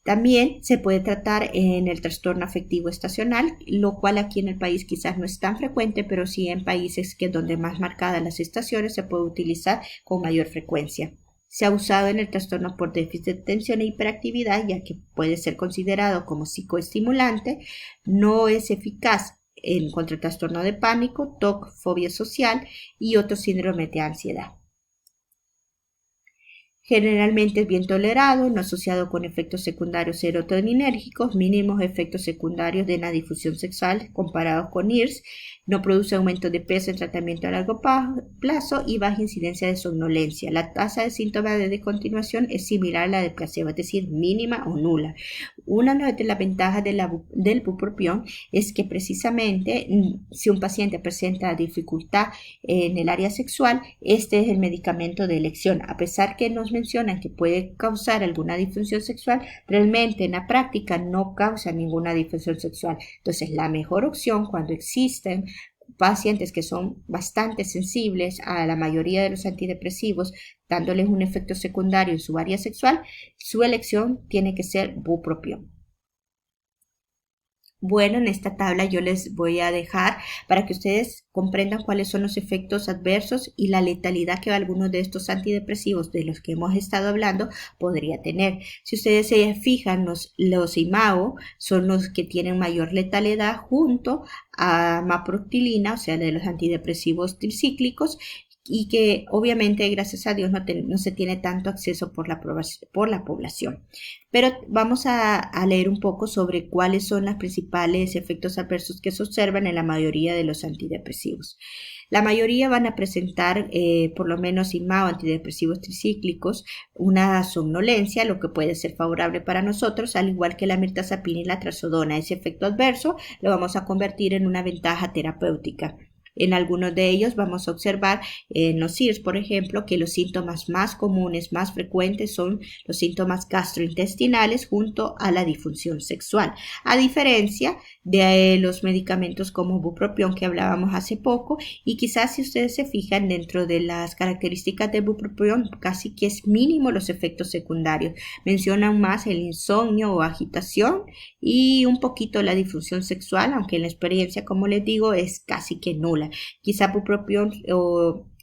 También se puede tratar en el trastorno afectivo estacional, lo cual aquí en el país quizás no es tan frecuente, pero sí en países donde más marcadas las estaciones se puede utilizar con mayor frecuencia. Se ha usado en el trastorno por déficit de atención e hiperactividad, ya que puede ser considerado como psicoestimulante. No es eficaz contra trastorno de pánico, TOC, fobia social y otros síndromes de ansiedad. Generalmente es bien tolerado, no asociado con efectos secundarios serotoninérgicos, mínimos efectos secundarios de la difusión sexual comparados con IRS, no produce aumento de peso en tratamiento a largo plazo y baja incidencia de somnolencia. La tasa de síntomas de descontinuación es similar a la del placebo, es decir, mínima o nula. Una de las ventajas del bupropión es que precisamente si un paciente presenta dificultad en el área sexual, este es el medicamento de elección. A pesar que nos mencionan que puede causar alguna disfunción sexual, realmente en la práctica no causa ninguna disfunción sexual. Entonces, la mejor opción cuando existen pacientes que son bastante sensibles a la mayoría de los antidepresivos, dándoles un efecto secundario en su área sexual, su elección tiene que ser bupropión. Bueno, en esta tabla yo les voy a dejar para que ustedes comprendan cuáles son los efectos adversos y la letalidad que algunos de estos antidepresivos de los que hemos estado hablando podría tener. Si ustedes se fijan, los IMAO son los que tienen mayor letalidad junto a maprotilina, o sea, de los antidepresivos tricíclicos, y que obviamente gracias a Dios no se tiene tanto acceso por la población. Pero vamos a leer un poco sobre cuáles son los principales efectos adversos que se observan en la mayoría de los antidepresivos. La mayoría van a presentar, por lo menos IMAO, antidepresivos tricíclicos, una somnolencia, lo que puede ser favorable para nosotros, al igual que la mirtazapina y la trazodona. Ese efecto adverso lo vamos a convertir en una ventaja terapéutica. En algunos de ellos vamos a observar en los SIRS, por ejemplo, que los síntomas más comunes, más frecuentes son los síntomas gastrointestinales junto a la disfunción sexual, a diferencia de los medicamentos como bupropión que hablábamos hace poco, y quizás si ustedes se fijan dentro de las características de bupropión casi que es mínimo los efectos secundarios, mencionan más el insomnio o agitación y un poquito la disfunción sexual, aunque en la experiencia, como les digo, es casi que nula. Quizá bupropión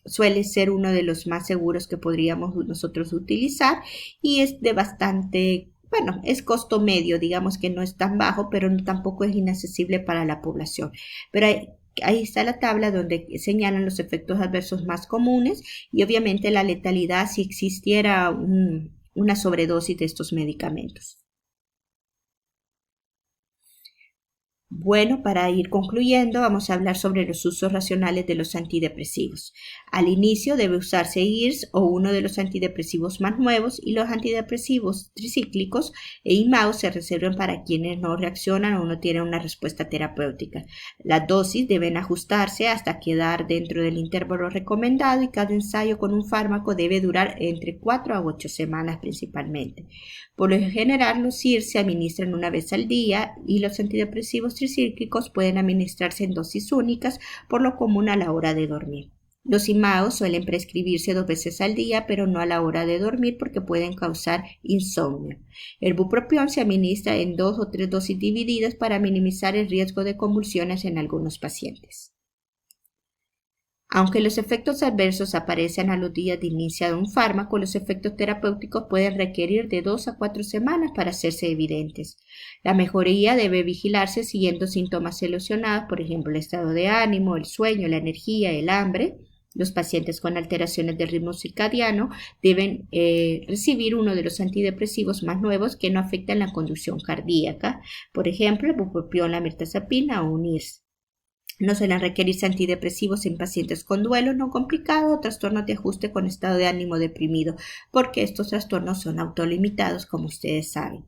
suele ser uno de los más seguros que podríamos nosotros utilizar y es de bastante, bueno, es costo medio, digamos que no es tan bajo, pero tampoco es inaccesible para la población. Pero ahí está la tabla donde señalan los efectos adversos más comunes y obviamente la letalidad si existiera una sobredosis de estos medicamentos. Bueno, para ir concluyendo, vamos a hablar sobre los usos racionales de los antidepresivos. Al inicio debe usarse IRS o uno de los antidepresivos más nuevos y los antidepresivos tricíclicos e IMAO se reservan para quienes no reaccionan o no tienen una respuesta terapéutica. Las dosis deben ajustarse hasta quedar dentro del intervalo recomendado y cada ensayo con un fármaco debe durar entre 4 a 8 semanas principalmente. Por lo general, los IRS se administran una vez al día y los antidepresivos tricíclicos pueden administrarse en dosis únicas, por lo común a la hora de dormir. Los IMAO suelen prescribirse 2 veces al día, pero no a la hora de dormir porque pueden causar insomnio. El bupropión se administra en 2 o 3 dosis divididas para minimizar el riesgo de convulsiones en algunos pacientes. Aunque los efectos adversos aparecen a los días de inicio de un fármaco, los efectos terapéuticos pueden requerir de 2 a 4 semanas para hacerse evidentes. La mejoría debe vigilarse siguiendo síntomas seleccionados, por ejemplo, el estado de ánimo, el sueño, la energía, el hambre. Los pacientes con alteraciones del ritmo circadiano deben recibir uno de los antidepresivos más nuevos que no afectan la conducción cardíaca, por ejemplo, el bupropión, la mirtazapina o un IRS. No suelen requerirse antidepresivos en pacientes con duelo no complicado o trastornos de ajuste con estado de ánimo deprimido, porque estos trastornos son autolimitados, como ustedes saben.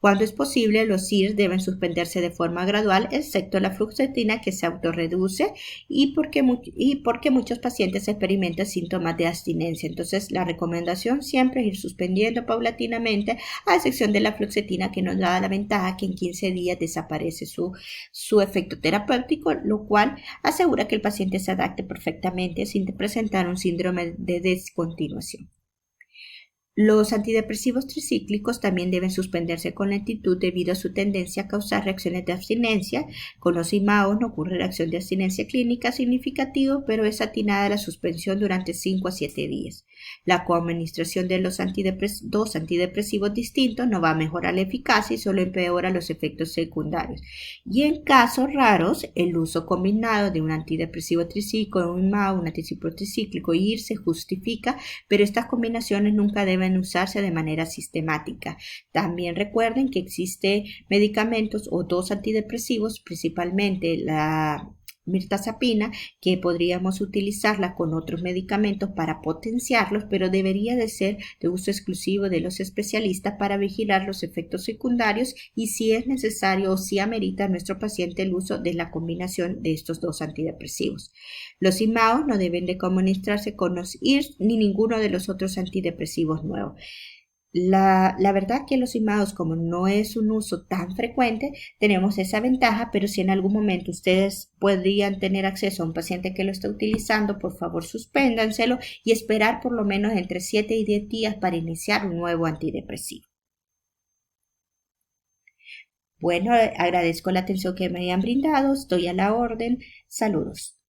Cuando es posible, los IRS deben suspenderse de forma gradual, excepto la fluoxetina que se autorreduce y porque muchos pacientes experimentan síntomas de abstinencia. Entonces, la recomendación siempre es ir suspendiendo paulatinamente, a excepción de la fluoxetina que nos da la ventaja que en 15 días desaparece su efecto terapéutico, lo cual asegura que el paciente se adapte perfectamente sin presentar un síndrome de descontinuación. Los antidepresivos tricíclicos también deben suspenderse con lentitud debido a su tendencia a causar reacciones de abstinencia. Con los IMAOs no ocurre reacción de abstinencia clínica significativa, pero es atinada la suspensión durante 5 a 7 días. La coadministración de los dos antidepresivos distintos no va a mejorar la eficacia y solo empeora los efectos secundarios. Y en casos raros, el uso combinado de un antidepresivo tricíclico, un IMAO, un antidepresivo tricíclico y IR se justifica, pero estas combinaciones nunca deben usarse de manera sistemática. También recuerden que existen medicamentos o dos antidepresivos, principalmente la mirtazapina, que podríamos utilizarla con otros medicamentos para potenciarlos, pero debería de ser de uso exclusivo de los especialistas para vigilar los efectos secundarios y si es necesario o si amerita a nuestro paciente el uso de la combinación de estos dos antidepresivos. Los IMAO no deben de administrarse con los IRS ni ninguno de los otros antidepresivos nuevos. La verdad que los IMAOs, como no es un uso tan frecuente, tenemos esa ventaja, pero si en algún momento ustedes podrían tener acceso a un paciente que lo está utilizando, por favor suspéndanselo y esperar por lo menos entre 7 y 10 días para iniciar un nuevo antidepresivo. Bueno, agradezco la atención que me hayan brindado, estoy a la orden, saludos.